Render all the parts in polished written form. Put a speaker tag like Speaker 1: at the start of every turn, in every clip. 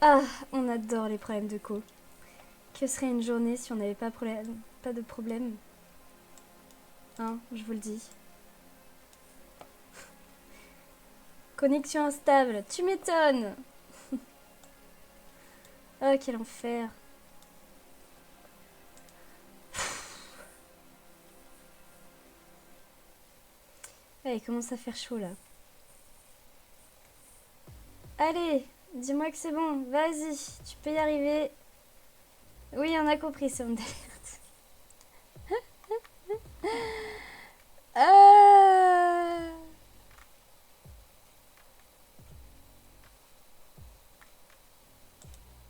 Speaker 1: Ah, on adore les problèmes de co. Que serait une journée si on n'avait pas de problème? Hein, je vous le dis. Connexion instable, tu m'étonnes. Oh, quel enfer. Ah, il commence à faire chaud là. Allez, dis-moi que c'est bon, vas-y, tu peux y arriver. Oui, on a compris, c'est on d'alerte. Ah.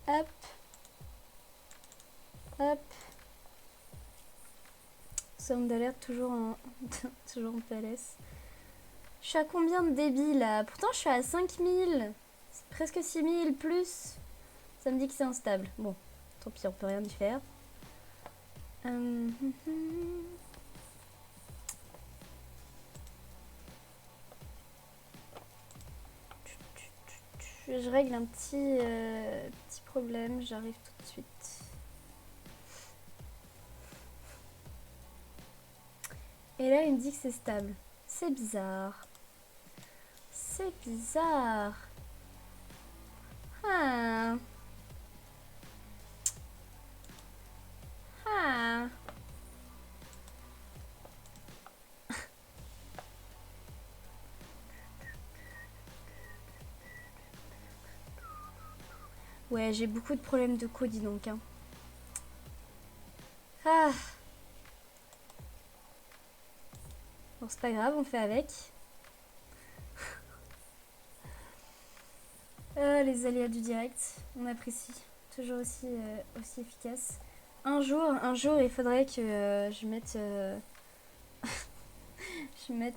Speaker 1: Hop, hop. Somme d'alerte toujours en toujours en PLS. Je suis à combien de débit là? Pourtant je suis à 5000. C'est presque 6000 plus. Ça me dit que c'est instable. Bon, tant pis, on peut rien y faire. Je règle un petit problème, j'arrive tout de suite. Et là il me dit que c'est stable. C'est bizarre. C'est bizarre. Ah. Ah. Ouais, j'ai beaucoup de problèmes de co, dis donc. Hein. Ah. Bon, c'est pas grave, on fait avec. Les aléas du direct, on apprécie. Toujours aussi efficace. Un jour, il faudrait que je mette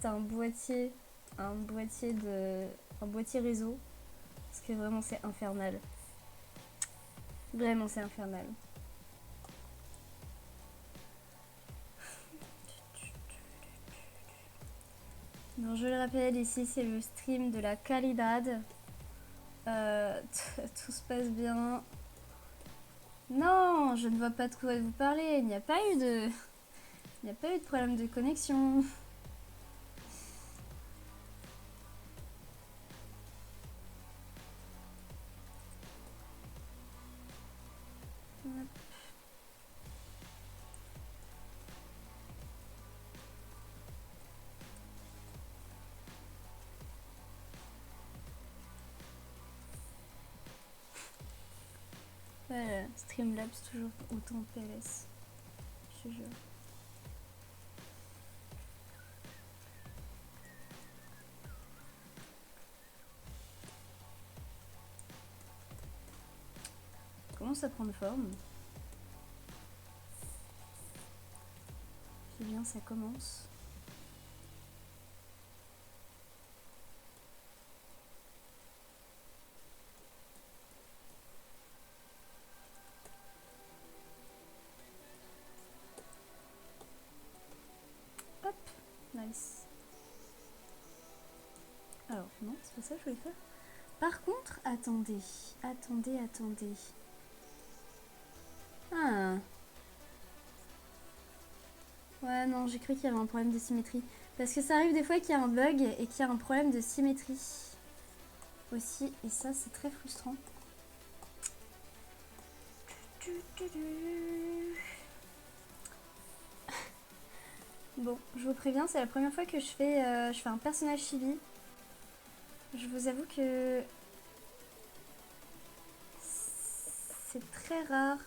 Speaker 1: un boîtier réseau, parce que vraiment c'est infernal. Vraiment c'est infernal. Donc je le rappelle, ici c'est le stream de la Calidad. Tout se passe bien. Non, je ne vois pas de quoi vous parler. Il n'y a pas eu de problème de connexion. Voilà, Streamlabs toujours autant PLS. Je te jure. Commence à prendre forme. C'est bien, ça commence. Hop, nice. Alors, non, c'est pas ça que je voulais faire. Par contre, attendez. Ah. Ouais, non, j'ai cru qu'il y avait un problème de symétrie. Parce que ça arrive des fois qu'il y a un bug et qu'il y a un problème de symétrie aussi. Et ça, c'est très frustrant. Bon, je vous préviens, c'est la première fois que je fais un personnage chibi. Je vous avoue que c'est très rare.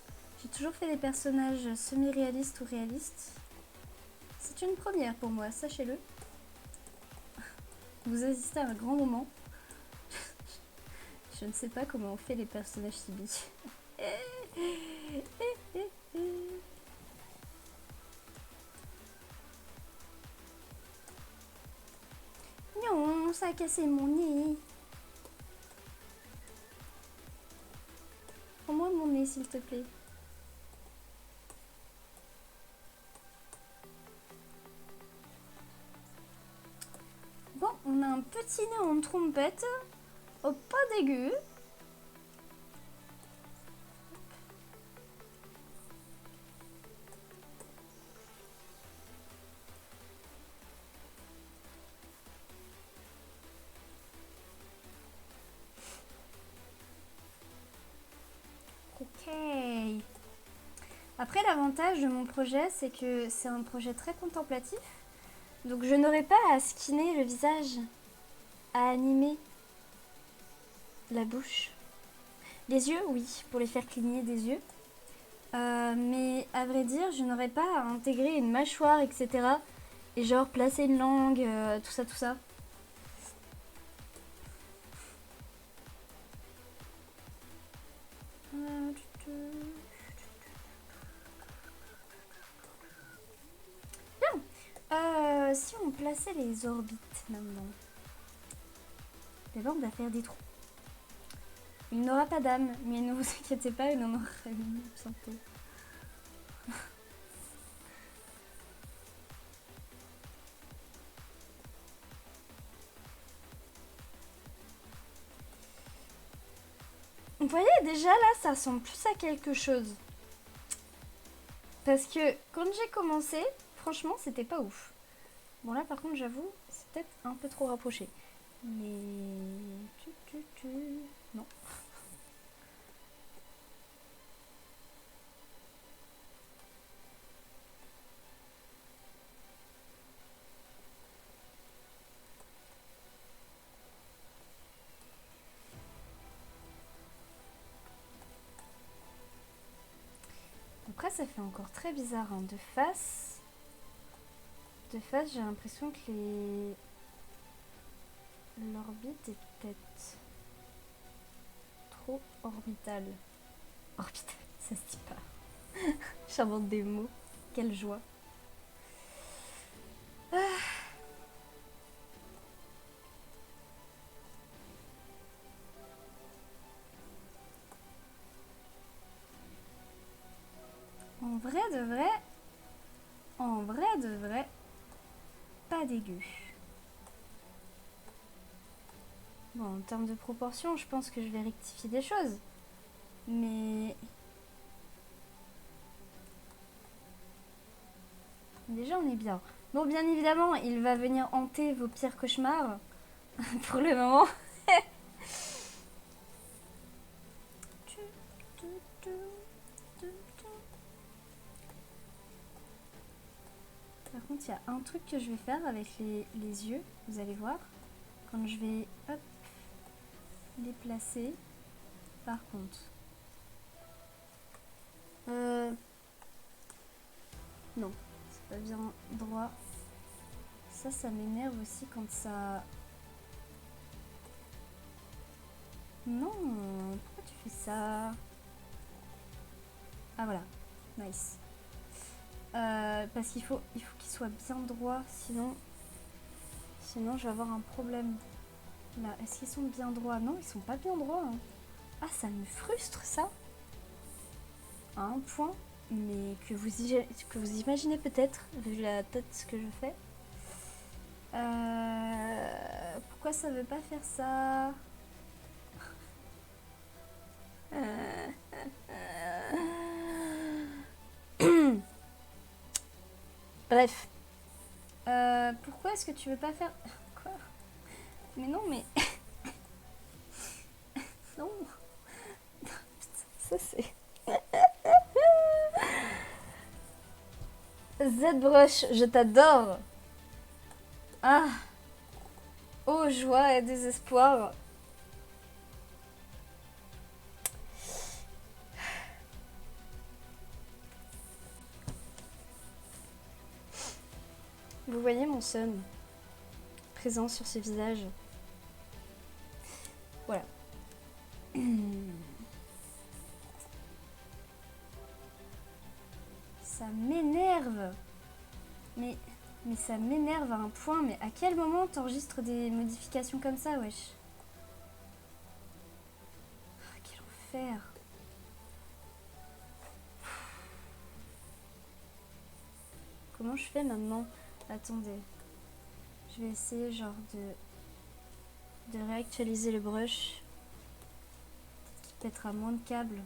Speaker 1: J'ai toujours fait des personnages semi-réalistes ou réalistes. C'est une première pour moi, sachez-le. Vous assistez à un grand moment. Je ne sais pas comment on fait les personnages chibi. Non, ça a cassé mon nez. Prends-moi mon nez, s'il te plaît. Bon, on a un petit nez en trompette. Oh, pas dégueu. Après, l'avantage de mon projet, c'est que c'est un projet très contemplatif. Donc je n'aurai pas à skinner le visage, à animer la bouche. Les yeux, oui, pour les faire cligner des yeux. Mais à vrai dire, je n'aurais pas à intégrer une mâchoire, etc. Et genre placer une langue, tout ça, tout ça. Bien. Si on plaçait les orbites maintenant. D'abord, on va faire des trous. Il n'aura pas d'âme, mais ne vous inquiétez pas, il en aura une bientôt. Vous voyez, déjà là, ça ressemble plus à quelque chose. Parce que quand j'ai commencé, franchement, c'était pas ouf. Bon là, par contre, j'avoue, c'est peut-être un peu trop rapproché. Mais... Non. Après, ça fait encore très bizarre, hein. De face, j'ai l'impression que l'orbite est peut-être trop orbitale. Orbitale, ça se dit pas. J'invente des mots. Quelle joie. En vrai de vrai, pas dégueu. Bon, en termes de proportion, je pense que je vais rectifier des choses. Mais... déjà, on est bien. Bon, bien évidemment, il va venir hanter vos pires cauchemars. Pour le moment. Par contre, il y a un truc que je vais faire avec les yeux, vous allez voir. Quand je vais, hop, les placer. Par contre... non, c'est pas bien droit. Ça m'énerve aussi quand ça... Non, pourquoi tu fais ça? Ah voilà, nice. Parce qu'il faut qu'il soit bien droit, sinon je vais avoir un problème. Là, est-ce qu'ils sont bien droits? Non, ils sont pas bien droits. Hein. Ah, ça me frustre ça. À un point, mais que vous imaginez peut-être, vu la tête que je fais. Pourquoi ça veut pas faire ça? Bref. Pourquoi est-ce que tu veux pas faire... Quoi? Mais non, mais... non. Ça c'est... ZBrush, je t'adore. Ah. Oh, joie et désespoir. Vous voyez mon son présent sur ce visage. Voilà. Ça m'énerve. Mais ça m'énerve à un point. Mais à quel moment t'enregistres des modifications comme ça, wesh? Oh, quel enfer. Comment je fais maintenant? Attendez. Je vais essayer genre de réactualiser le brush. Qui pètera moins de câbles.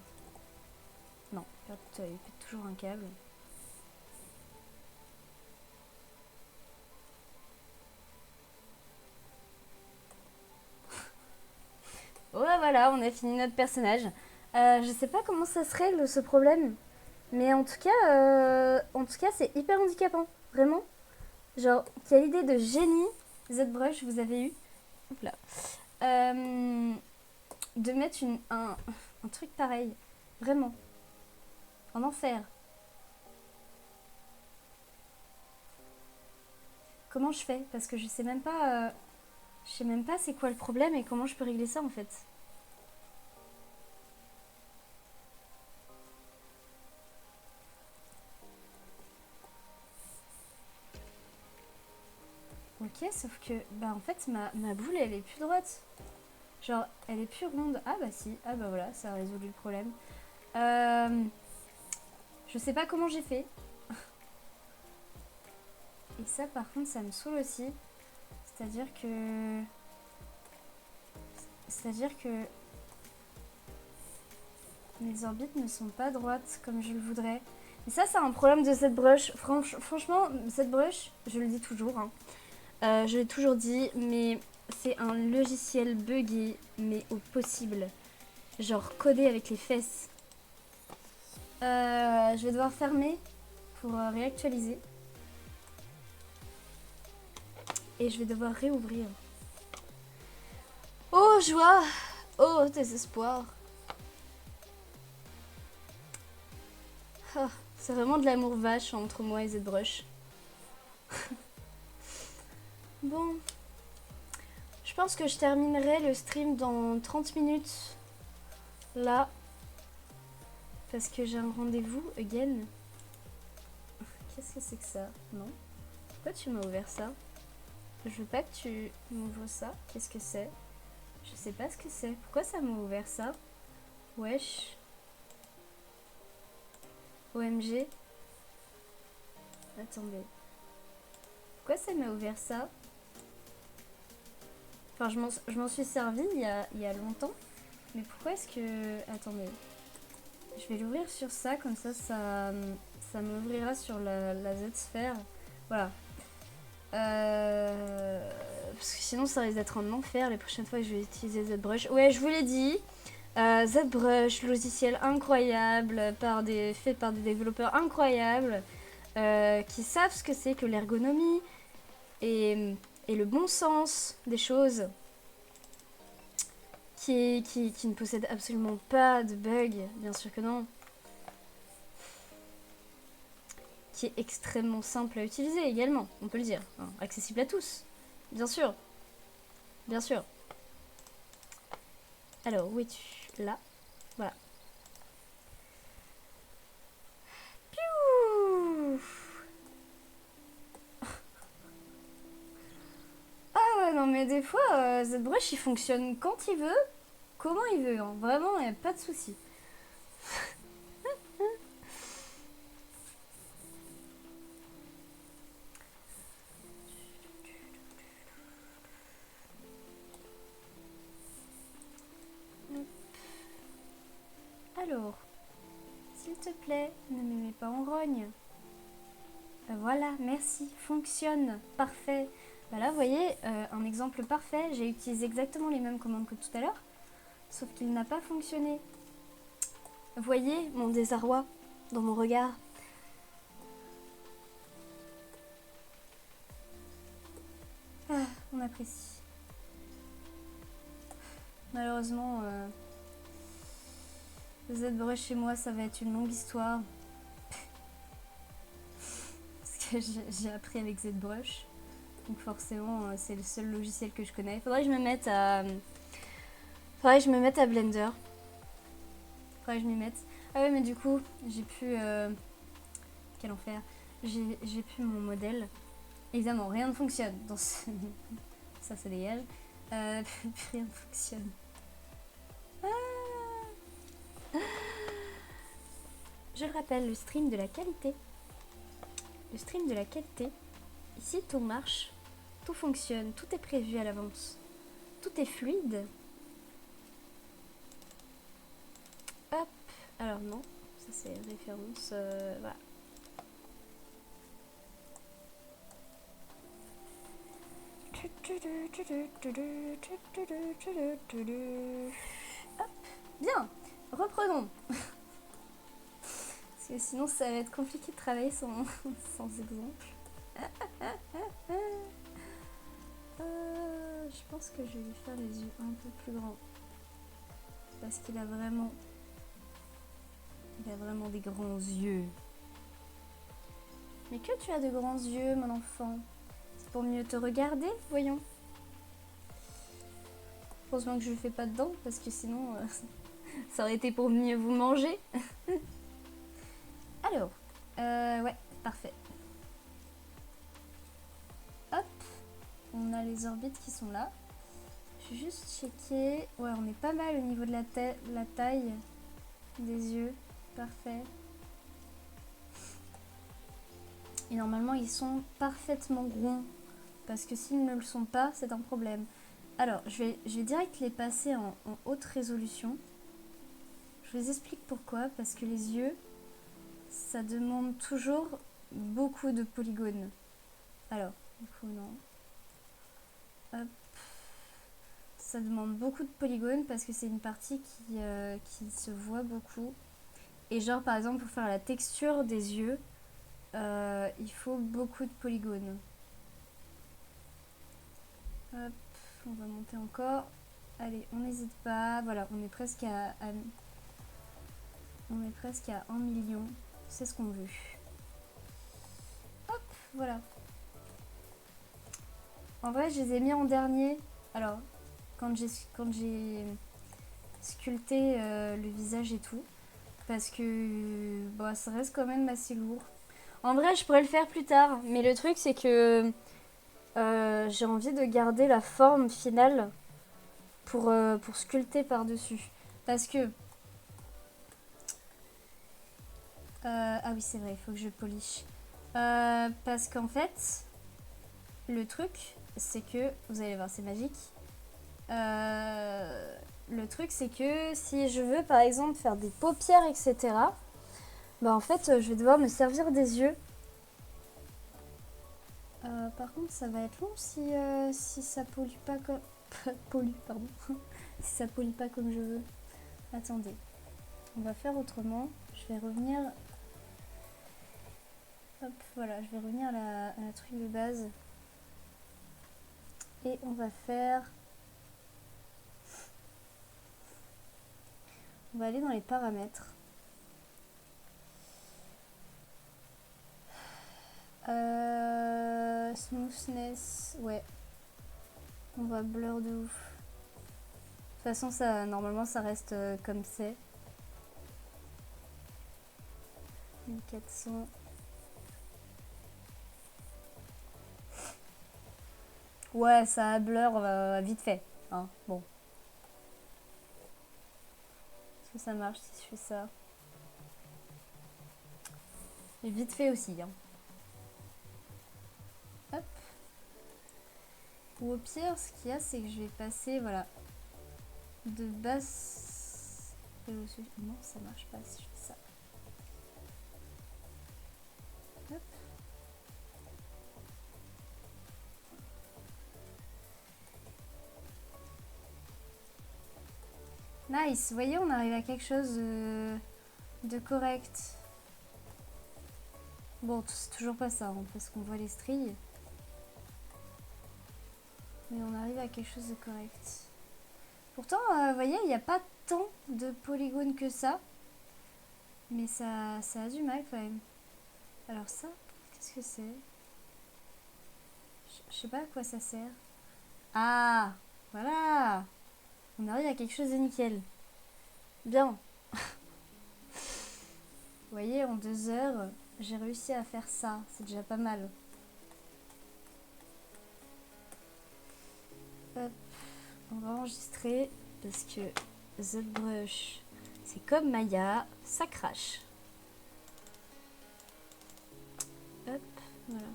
Speaker 1: Non, il pète toujours un câble. Ouais, voilà, on a fini notre personnage. Je sais pas comment ça serait ce problème. Mais en tout cas, c'est hyper handicapant. Vraiment. Genre, quelle idée de génie, ZBrush, vous avez eu. Hop là. De mettre un truc pareil. Vraiment. En enfer. Comment je fais? Parce que je sais même pas... je sais même pas c'est quoi le problème et comment je peux régler ça en fait. Ok, sauf que, bah en fait, ma boule, elle est plus droite. Genre, elle est plus ronde. Ah bah si, ah bah voilà, ça a résolu le problème. Je sais pas comment j'ai fait. Et ça, par contre, ça me saoule aussi. C'est-à-dire que... C'est-à-dire que... mes orbites ne sont pas droites comme je le voudrais. Et ça, c'est un problème de cette brush. Franchement, cette brush, je le dis toujours, hein. Je l'ai toujours dit, mais c'est un logiciel buggé, mais au possible. Genre codé avec les fesses. Je vais devoir fermer pour réactualiser. Et je vais devoir réouvrir. Oh joie! Oh désespoir! Ah, c'est vraiment de l'amour vache entre moi et ZBrush. Bon. Je pense que je terminerai le stream dans 30 minutes. Là. Parce que j'ai un rendez-vous again. Qu'est-ce que c'est que ça? Non. Pourquoi tu m'as ouvert ça? Je veux pas que tu m'ouvres ça. Qu'est-ce que c'est? Je sais pas ce que c'est. Pourquoi ça m'a ouvert ça? Wesh. OMG. Attendez. Pourquoi ça m'a ouvert ça? Enfin, je m'en suis servi il y a longtemps. Mais pourquoi est-ce que... Attendez. Je vais l'ouvrir sur ça, comme ça m'ouvrira sur la Z-sphère. Voilà. Parce que sinon, ça risque d'être un enfer les prochaines fois que je vais utiliser ZBrush. Ouais, je vous l'ai dit. ZBrush, logiciel incroyable, fait par des développeurs incroyables, qui savent ce que c'est que l'ergonomie et le bon sens des choses, qui ne possède absolument pas de bugs, bien sûr que non, qui est extrêmement simple à utiliser également, on peut le dire, hein, accessible à tous, bien sûr, bien sûr. Alors, où es-tu? Là, voilà. Piou! Ah ouais, non mais des fois, ZBrush il fonctionne quand il veut, comment il veut, hein. Vraiment, il n'y a pas de souci. Alors, s'il te plaît, ne me mets pas en rogne. Voilà, merci, fonctionne, parfait. Bah là, vous voyez, un exemple parfait, j'ai utilisé exactement les mêmes commandes que tout à l'heure, sauf qu'il n'a pas fonctionné. Voyez mon désarroi dans mon regard. Ah, on apprécie. Malheureusement, ZBrush chez moi, ça va être une longue histoire. Parce que j'ai appris avec ZBrush. Donc forcément, c'est le seul logiciel que je connais. Faudrait que je me mette à Blender. Faudrait que je m'y mette. Ah ouais, mais du coup, j'ai plus... quel enfer. J'ai plus mon modèle. Évidemment, rien ne fonctionne dans ce... Ça dégage. Plus rien ne fonctionne. Je le rappelle, le stream de la qualité. Le stream de la qualité. Ici, tout marche. Tout fonctionne. Tout est prévu à l'avance. Tout est fluide. Hop. Alors non. Ça, c'est référence... voilà. Hop. Bien. Reprenons. Parce Parce que sinon, ça va être compliqué de travailler sans, sans exemple. Je pense que je vais lui faire les yeux un peu plus grands. Parce qu'il a vraiment... Il a vraiment des grands yeux. Mais que tu as de grands yeux, mon enfant? C'est pour mieux te regarder, voyons. Heureusement que je ne le fais pas dedans, parce que sinon, ça aurait été pour mieux vous manger. Alors, ouais, parfait. Hop, on a les orbites qui sont là. Je vais juste checker. Ouais, on est pas mal au niveau de la taille des yeux. Parfait. Et normalement, ils sont parfaitement ronds. Parce que s'ils ne le sont pas, c'est un problème. Alors, je vais direct les passer en haute résolution. Je vous explique pourquoi. Parce que les yeux, ça demande toujours beaucoup de polygones. Alors, du coup, non. Hop. Ça demande beaucoup de polygones parce que c'est une partie qui se voit beaucoup. Et genre, par exemple, pour faire la texture des yeux, il faut beaucoup de polygones. Hop, on va monter encore. Allez, on n'hésite pas. Voilà, on est presque à 1 million. C'est ce qu'on veut. Hop, voilà. En vrai, je les ai mis en dernier. Alors, quand j'ai sculpté le visage et tout. Parce que bah, ça reste quand même assez lourd. En vrai, je pourrais le faire plus tard. Mais le truc, c'est que j'ai envie de garder la forme finale pour sculpter par-dessus. Parce que... ah oui, c'est vrai, il faut que je polish. Parce qu'en fait, le truc, c'est que... Vous allez voir, c'est magique. Le truc, c'est que si je veux, par exemple, faire des paupières, etc., bah en fait, je vais devoir me servir des yeux. Par contre, ça va être long si ça pollue pas comme... pollue, pardon. Si ça pollue pas comme je veux. Attendez. On va faire autrement. Je vais revenir... Hop, voilà. Je vais revenir à la truc de base. Et on va faire... On va aller dans les paramètres. Smoothness, ouais. On va blur de ouf. De toute façon, ça, normalement, ça reste comme c'est. 1400. Ouais, ça a blur vite fait. Hein, bon. Est-ce que ça marche si je fais ça? Et vite fait aussi. Hein. Hop. Ou au pire, ce qu'il y a, c'est que je vais passer, voilà, de basse... Non, ça marche pas si je fais ça. Hop. Nice, vous voyez, on arrive à quelque chose de correct. Bon, c'est toujours pas ça, hein, parce qu'on voit les stries. Mais on arrive à quelque chose de correct. Pourtant, vous voyez, il n'y a pas tant de polygones que ça. Mais ça a du mal quand même. Alors ça, qu'est-ce que c'est? Je sais pas à quoi ça sert. Ah, voilà. On arrive à quelque chose de nickel. Bien. Vous voyez, en 2 heures, j'ai réussi à faire ça. C'est déjà pas mal. Hop. On va enregistrer parce que ZBrush, c'est comme Maya, ça crache. Hop, voilà.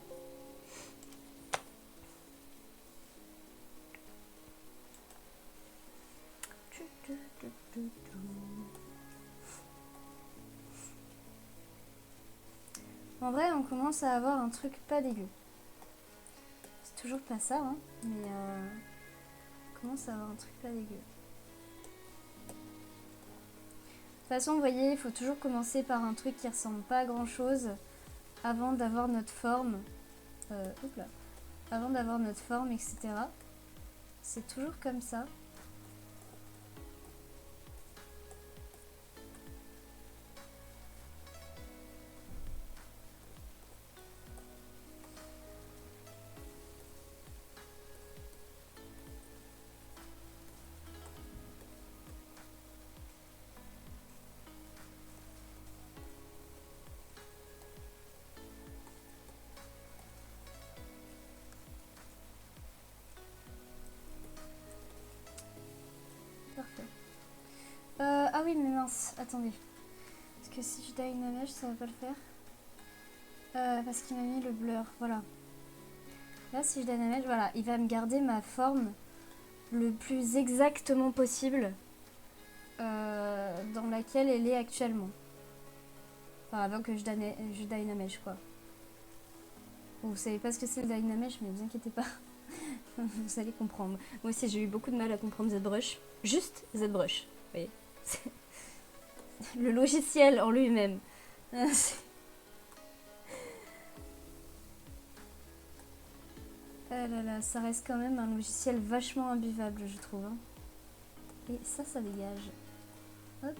Speaker 1: En vrai, on commence à avoir un truc pas dégueu. C'est toujours pas ça, hein, mais on commence à avoir un truc pas dégueu. toute façon, vous voyez, il faut toujours commencer par un truc qui ressemble pas à grand chose avant d'avoir notre forme. Oula. Avant d'avoir notre forme, etc. C'est toujours comme ça. Parfait. Ah oui, mais mince, attendez. Parce que si je dynamage, ça va pas le faire. Parce qu'il m'a mis le blur, voilà. Là, si je dynamage, voilà, il va me garder ma forme le plus exactement possible dans laquelle elle est actuellement. Enfin, avant que je dynamage, quoi. Bon, vous savez pas ce que c'est le dynamage, mais ne vous inquiétez pas. Vous allez comprendre. Moi aussi, j'ai eu beaucoup de mal à comprendre ZBrush. Juste ZBrush, vous voyez. Le logiciel en lui-même. Ah là là, ça reste quand même un logiciel vachement imbuvable, je trouve. Hein. Et ça dégage. Hop.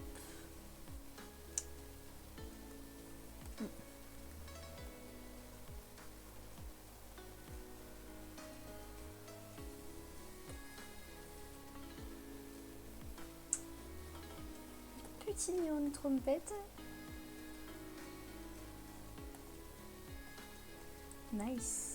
Speaker 1: Petit néon trompette. Nice.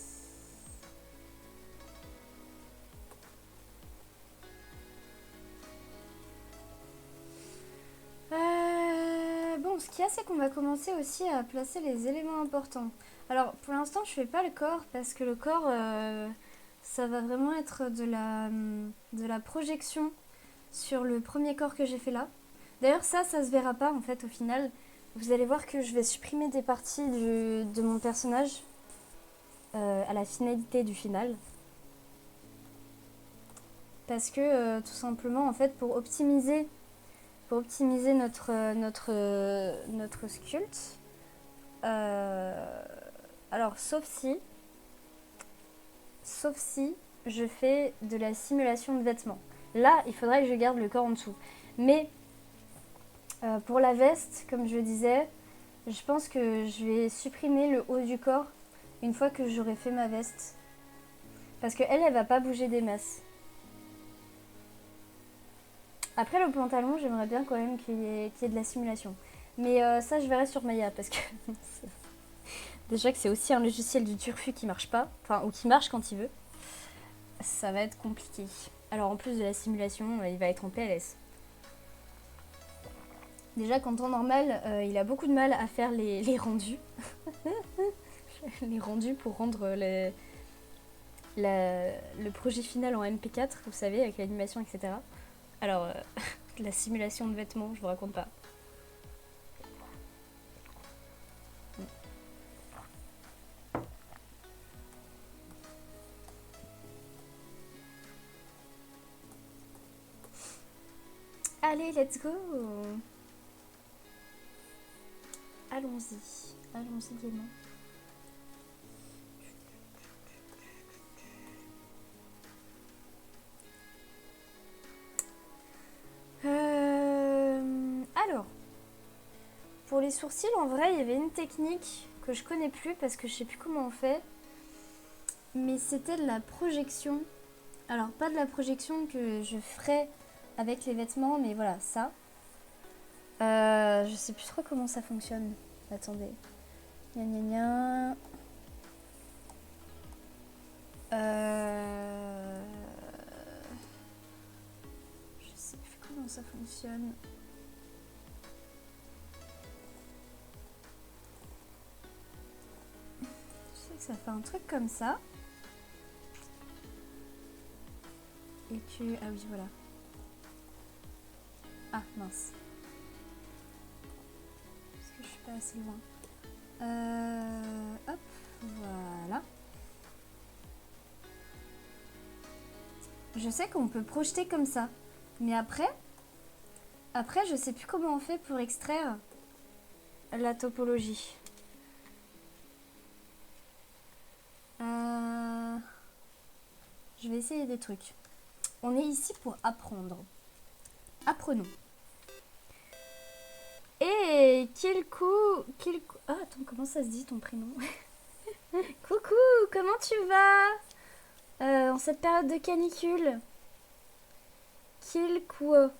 Speaker 1: Bon, ce qu'il y a, c'est qu'on va commencer aussi à placer les éléments importants. Alors, pour l'instant, je fais pas le corps parce que le corps, ça va vraiment être de la projection sur le premier corps que j'ai fait là. D'ailleurs, ça se verra pas en fait au final. Vous allez voir que je vais supprimer des parties de mon personnage à la finalité du final. Parce que tout simplement, en fait, pour optimiser notre sculpte, alors sauf si je fais de la simulation de vêtements. Là, il faudrait que je garde le corps en dessous. Mais pour la veste, comme je le disais, je pense que je vais supprimer le haut du corps une fois que j'aurai fait ma veste. Parce qu'elle va pas bouger des masses. Après le pantalon, j'aimerais bien quand même qu'il y ait de la simulation. Mais ça, je verrai sur Maya parce que déjà que c'est aussi un logiciel du Turfu qui marche pas, enfin ou qui marche quand il veut. Ça va être compliqué. Alors en plus de la simulation, il va être en PLS. Déjà qu'en temps normal, il a beaucoup de mal à faire les rendus. Les rendus pour rendre le projet final en MP4, vous savez, avec l'animation, etc. Alors, la simulation de vêtements, je vous raconte pas. Allez, let's go! Allons-y. Allons-y gaiement. Alors, pour les sourcils, en vrai, il y avait une technique que je connais plus parce que je sais plus comment on fait. Mais c'était de la projection. Alors, pas de la projection que je ferais avec les vêtements, mais voilà, ça. Je sais plus trop comment ça fonctionne. Attendez. Gna gna gna. Je sais plus comment ça fonctionne. Je sais que ça fait un truc comme ça. Et que... Ah oui, voilà. Ah, mince. Parce que je suis pas assez loin. Hop, voilà. Je sais qu'on peut projeter comme ça. Mais après, Après, je sais plus comment on fait pour extraire la topologie. Je vais essayer des trucs. On est ici pour apprendre. Apprenons. Et Ah, attends, comment ça se dit ton prénom? Coucou, comment tu vas en cette période de canicule? Kilkuo.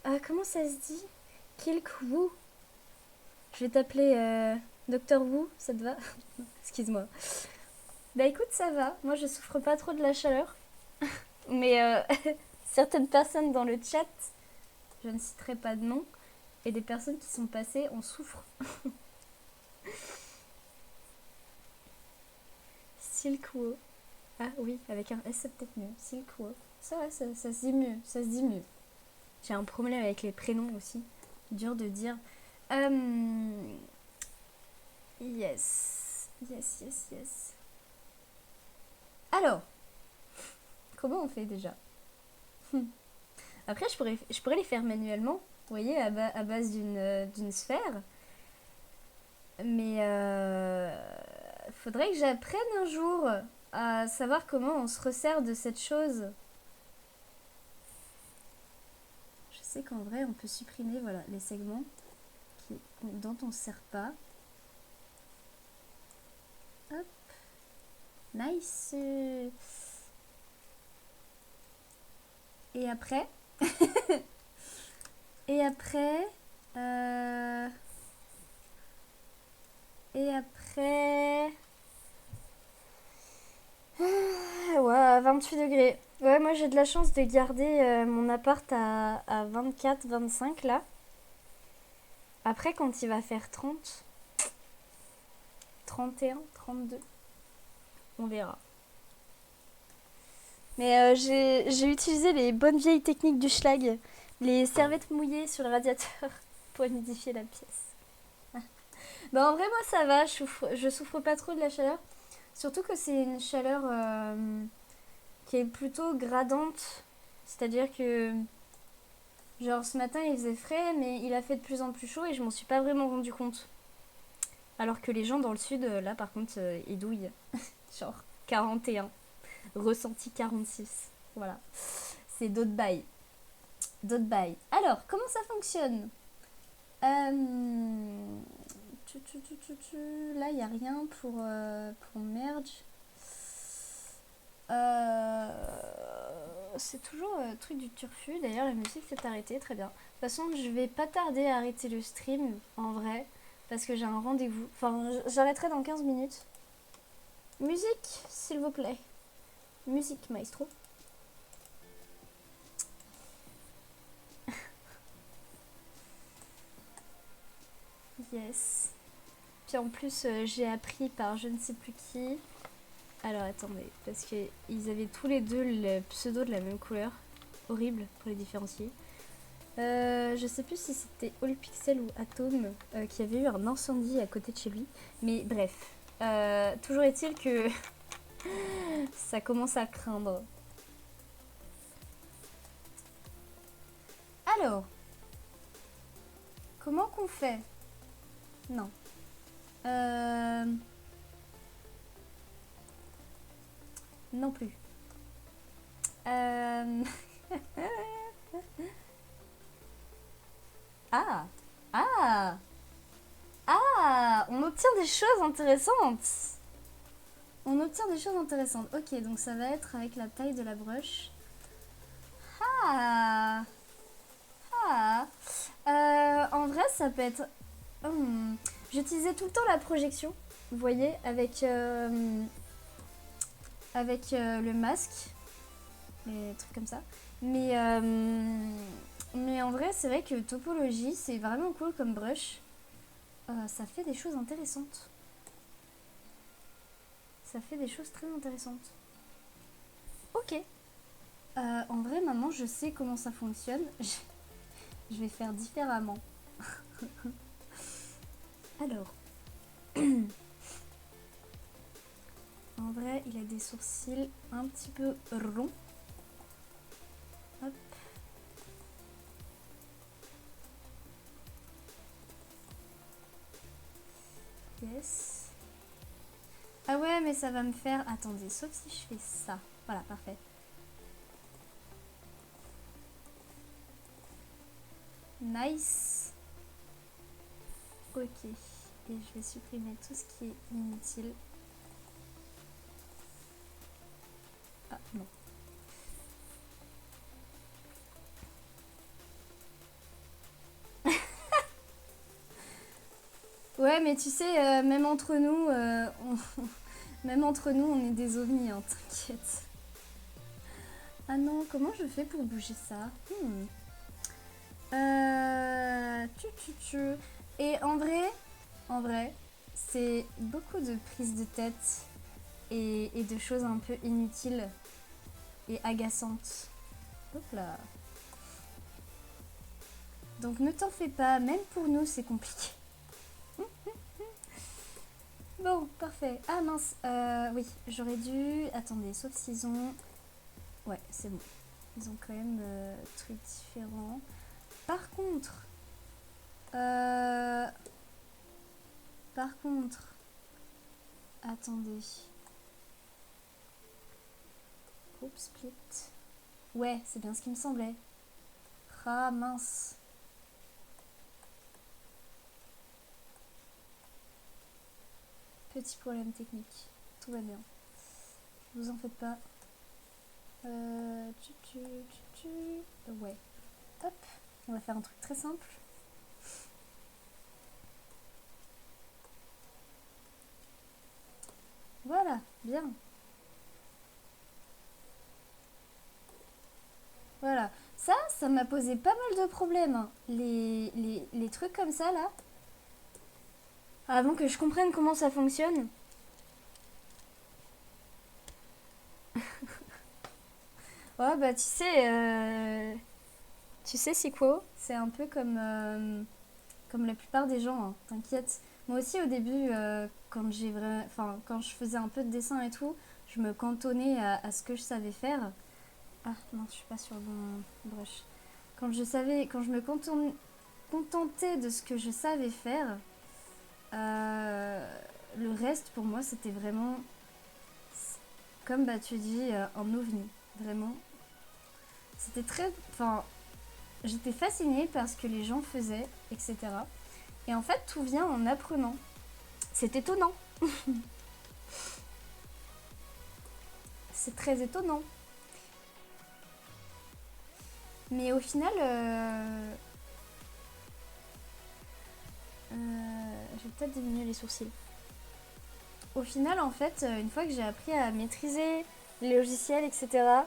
Speaker 1: Ah, comment ça se dit? Kilkwu. Je vais t'appeler Docteur Wu, ça te va? Excuse-moi. Bah écoute, ça va. Moi, je souffre pas trop de la chaleur. Mais certaines personnes dans le chat, je ne citerai pas de nom, et des personnes qui sont passées en souffrent. Silkwo. Ah oui, avec un S, c'est peut-être mieux. Silkwo. Ça va, ça se dit mieux. Ça se dit mieux. J'ai un problème avec les prénoms aussi. Dur de dire. Yes. Yes. Alors, comment on fait déjà? Après, je pourrais les faire manuellement, vous voyez, à base d'une sphère. Mais faudrait que j'apprenne un jour à savoir comment on se resserre de cette chose. Je sais qu'en vrai, on peut supprimer voilà, les segments dont on ne se sert pas. Hop. Nice. Et après Et après ouais, 28 degrés. Ouais, moi j'ai de la chance de garder mon appart à 24-25 là. Après, quand il va faire 30, 31, 32, on verra. Mais j'ai utilisé les bonnes vieilles techniques du schlag, les serviettes mouillées sur le radiateur pour humidifier la pièce. Bah en vrai, moi ça va, je souffre pas trop de la chaleur. Surtout que c'est une chaleur qui est plutôt gradante. C'est-à-dire que, genre ce matin il faisait frais, mais il a fait de plus en plus chaud et je m'en suis pas vraiment rendu compte. Alors que les gens dans le sud, là par contre, ils douillent. Genre 41. Ressenti 46. Voilà. C'est d'autres bails. Alors, comment ça fonctionne? Là, il n'y a rien pour merge. C'est toujours le truc du turfu. D'ailleurs, la musique s'est arrêtée. Très bien. De toute façon, je vais pas tarder à arrêter le stream, en vrai. Parce que j'ai un rendez-vous. Enfin, j'arrêterai dans 15 minutes. Musique, s'il vous plaît. Musique, maestro. Yes. Puis en plus, j'ai appris par je ne sais plus qui. Alors attendez, parce qu'ils avaient tous les deux le pseudo de la même couleur. Horrible pour les différencier. Je sais plus si c'était Allpixel ou Atom qui avait eu un incendie à côté de chez lui. Mais bref. Toujours est-il que ça commence à craindre. Alors, comment qu'on fait? Non. Non plus. Ah. On obtient des choses intéressantes. Ok, donc ça va être avec la taille de la brush. En vrai, ça peut être... J'utilisais tout le temps la projection, vous voyez, avec le masque, et trucs comme ça. Mais en vrai, c'est vrai que topologie, c'est vraiment cool comme brush. Ça fait des choses intéressantes. Ça fait des choses très intéressantes. Ok. En vrai, maintenant, je sais comment ça fonctionne. Je vais faire différemment. Alors. En vrai, il a des sourcils un petit peu ronds. Hop. pièces. Ah ouais, mais ça va me faire... Attendez, sauf si je fais ça. Voilà, parfait. Nice. Ok. Et je vais supprimer tout ce qui est inutile. Ah, non. Ouais, mais tu sais, même entre nous, même entre nous, on est des ovnis, hein, t'inquiète. Ah non, comment je fais pour bouger ça? Et en vrai, c'est beaucoup de prises de tête et de choses un peu inutiles et agaçantes. Hop là. Donc ne t'en fais pas, même pour nous c'est compliqué. Bon, parfait. Ah mince, oui, j'aurais dû... Attendez, sauf s'ils ont... Ouais, c'est bon. Ils ont quand même trucs différents. Par contre... Attendez. Group split. Ouais, c'est bien ce qui me semblait. Ah mince. Petit problème technique. Tout va bien. Vous en faites pas. Ouais. Hop. On va faire un truc très simple. Voilà, bien. Voilà. Ça m'a posé pas mal de problèmes, hein. Les trucs comme ça, là. Avant que je comprenne comment ça fonctionne. Ouais, bah tu sais c'est quoi? C'est un peu comme la plupart des gens, hein, t'inquiète. Moi aussi au début, quand je faisais un peu de dessin et tout, je me cantonnais à ce que je savais faire. Ah non, je suis pas sur le bon brush. Quand je me contentais de ce que je savais faire, le reste pour moi c'était vraiment, comme bah tu dis, un ovni, vraiment. C'était très, enfin, j'étais fascinée par ce que les gens faisaient, etc. Et en fait, tout vient en apprenant. C'est étonnant. C'est très étonnant. Mais au final, je vais peut-être diminuer les sourcils. Au final, en fait, une fois que j'ai appris à maîtriser les logiciels, etc.,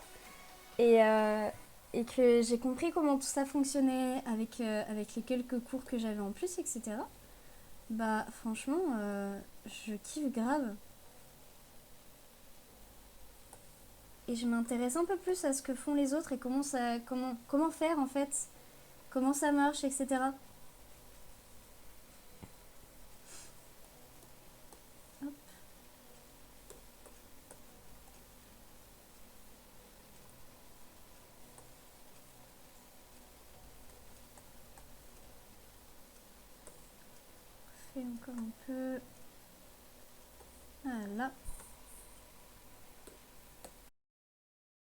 Speaker 1: et, euh, et que j'ai compris comment tout ça fonctionnait avec les quelques cours que j'avais en plus, etc., bah franchement, je kiffe grave. Et je m'intéresse un peu plus à ce que font les autres et comment faire en fait, comment ça marche, etc. Hop. On fait encore un peu. Voilà.